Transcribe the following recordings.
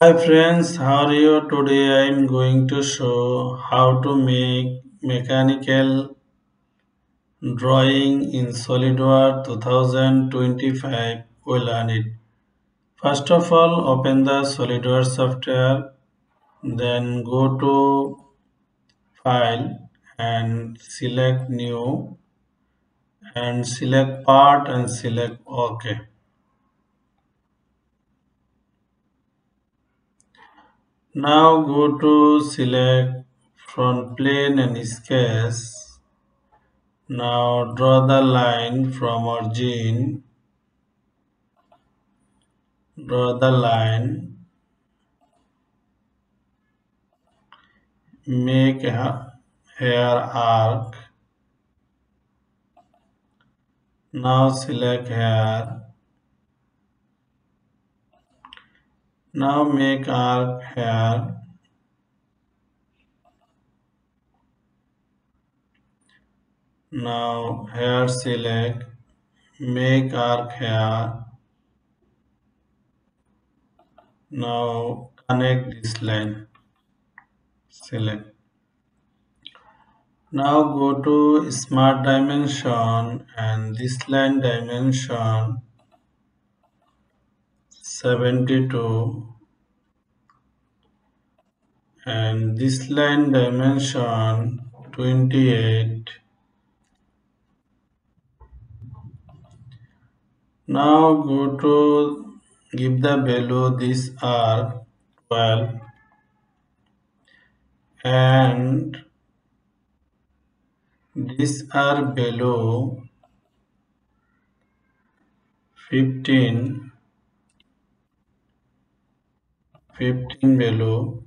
Hi friends, how are you? Today I am going to show how to make mechanical drawing in SolidWorks 2025. We learn it. First of all, open the SolidWorks software, then go to File and select New and select Part and select OK. Now go to select front plane and sketch. Now draw the line from origin, draw the line, make a hair arc. Now select hair. Now make arc hair. Now hair select, make arc hair. Now connect this line, select. Now go to smart dimension and this line dimension 72 and this line dimension 28. Now go to give the value this are 12 and this are below 15 below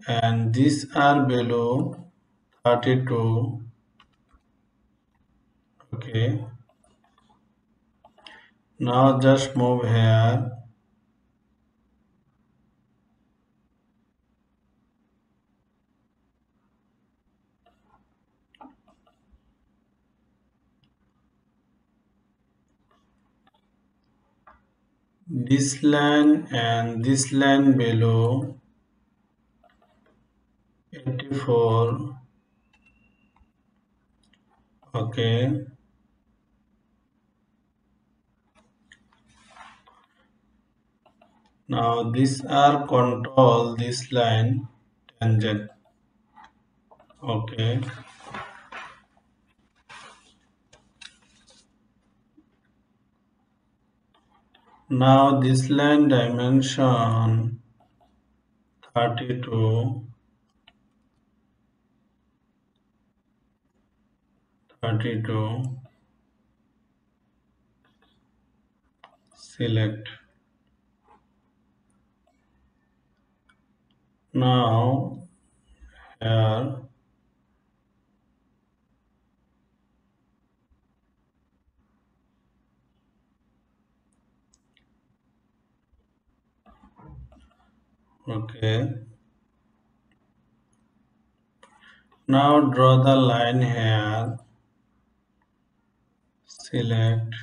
and these are below 32. Okay, now just move here. This line and this line below 84. Okay, now these are control this line tangent. Okay, now this line dimension 32, 32, select. Now here okay, now draw the line here, select.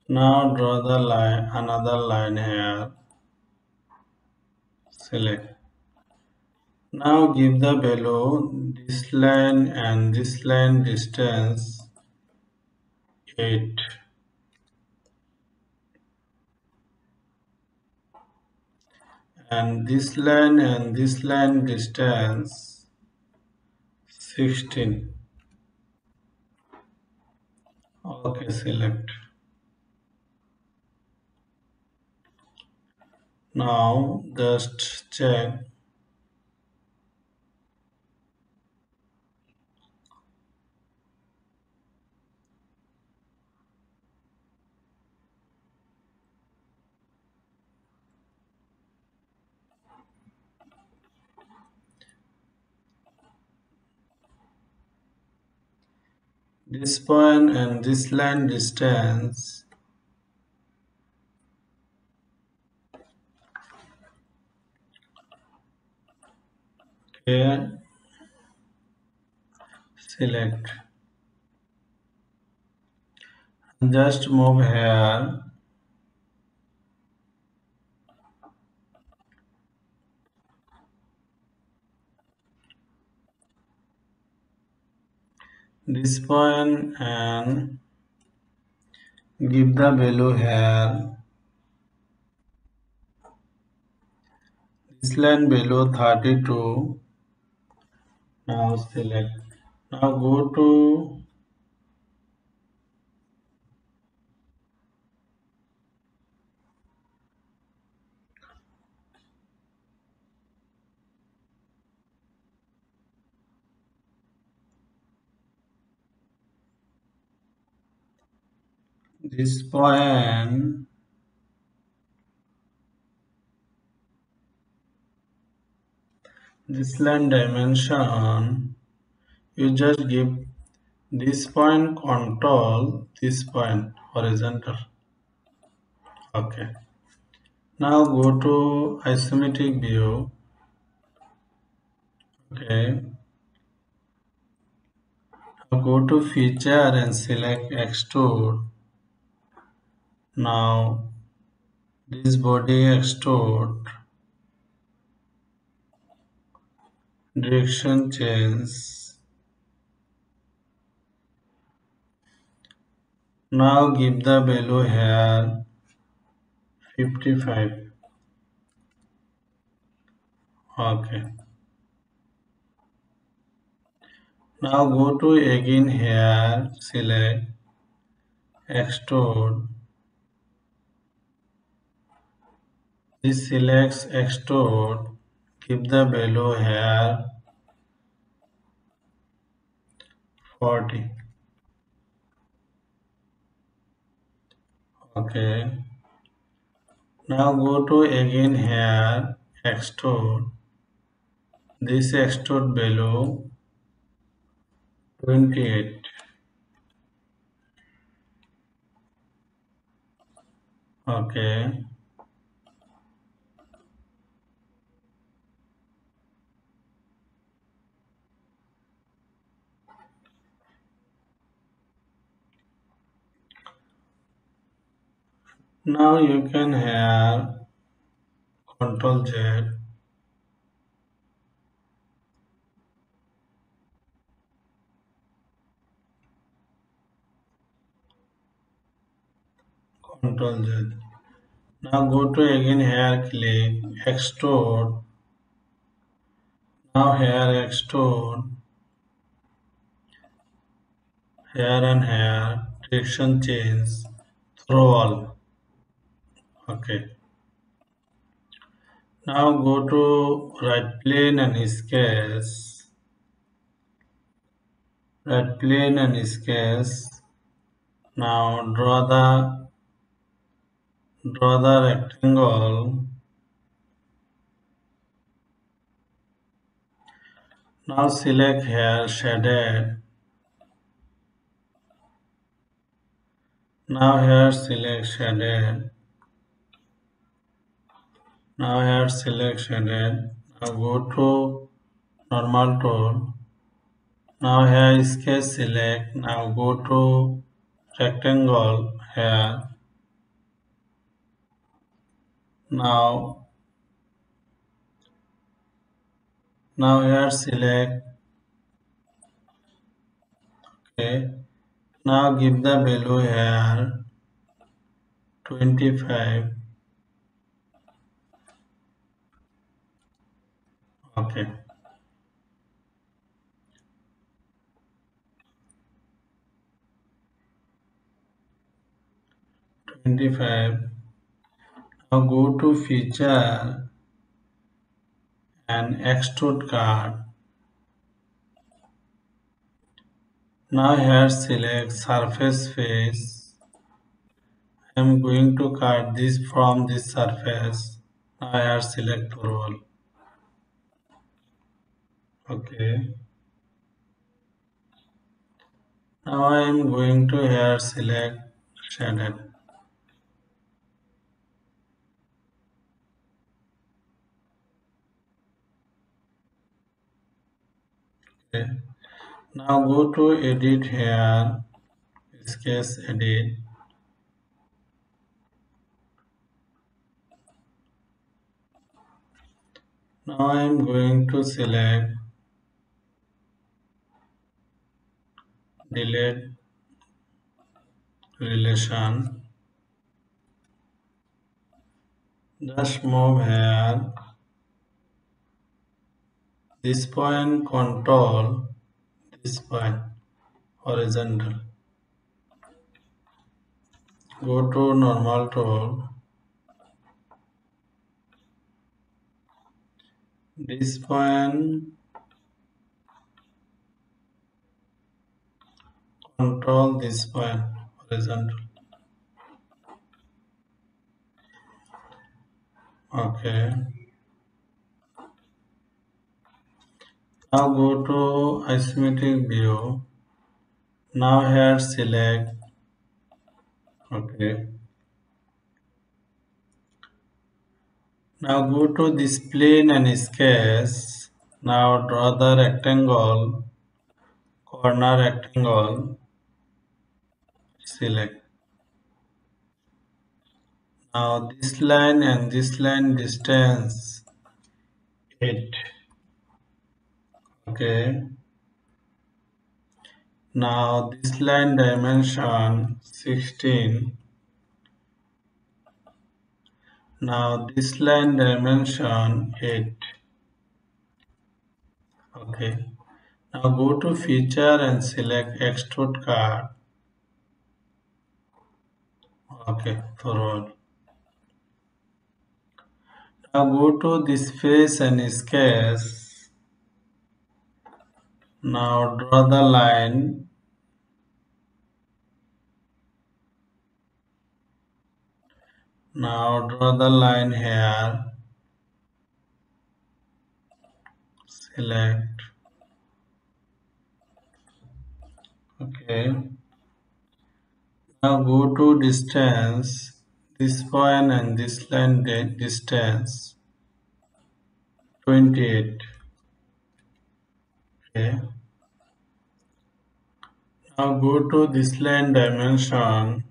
Now draw the line, another line here, select. Now give the value this line and this line distance 8 and this line distance 16. Okay, select. Now just check. This point and this line distance here, select. Just move here. this point and give the value here. This line below 32. Now select. Now go to this point. This line dimension. You just give this point control, this point horizontal. Okay. Now go to isometric view. Okay. Now go to feature and select extrude. Now this body extrude. Direction change. Now give the value here 55. Okay. Now go to again here, select extrude. This selects extrude. Give the value here 40. Okay. Now go to again here, extrude. This extrude value 28. Okay. Now you can have Control Z. Control Z. Now go to again here, click extrude. Now here extrude. Here and here. Direction change. Through all. Okay. Now go to right plane and sketch. Right plane and sketch. Now draw the rectangle. Now select here shaded. Now here select shaded. Now here select shaded. Now go to normal tool. Now here sketch select. Now go to rectangle here. Now here select. Okay. Now give the value here 25. Okay. 25. Now go to feature and extrude card. Now here select surface face. I am going to cut this from this surface. Now here select roll. Okay. Now I am going to here select shaded. Okay. Now go to edit here. Sketch edit. Now I am going to select delete relation. Just move here. This point control this point horizontal. Go to normal tool. This point control this point horizontal. Okay. Now go to isometric view. Now here select. Okay. Now go to this plane and sketch. Now draw the rectangle, corner rectangle. Select. Now this line and this line distance 8. Okay. Now this line dimension 16. Now this line dimension 8. Okay. Now go to feature and select extrude card. Okay, forward. Now go to this face and sketch. Now draw the line. Now draw the line here. Select. Okay. Now go to distance. This point and this line distance 28. Okay. Now go to this line dimension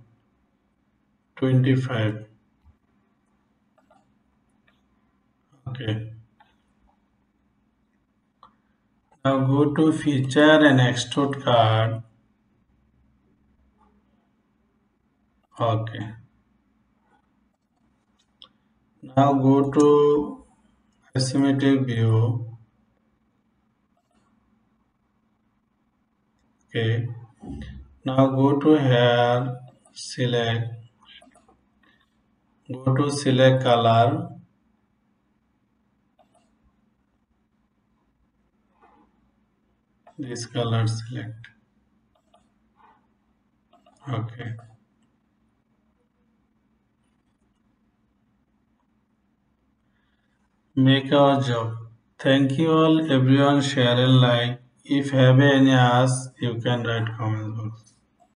25. Okay. Now go to feature and extrude card. Okay. Now go to isometric view. Okay. Now go to here, select. Go to select color. This color select. Okay. Make our job. Thank you all everyone, share and like. If have any ask, you can write comment box.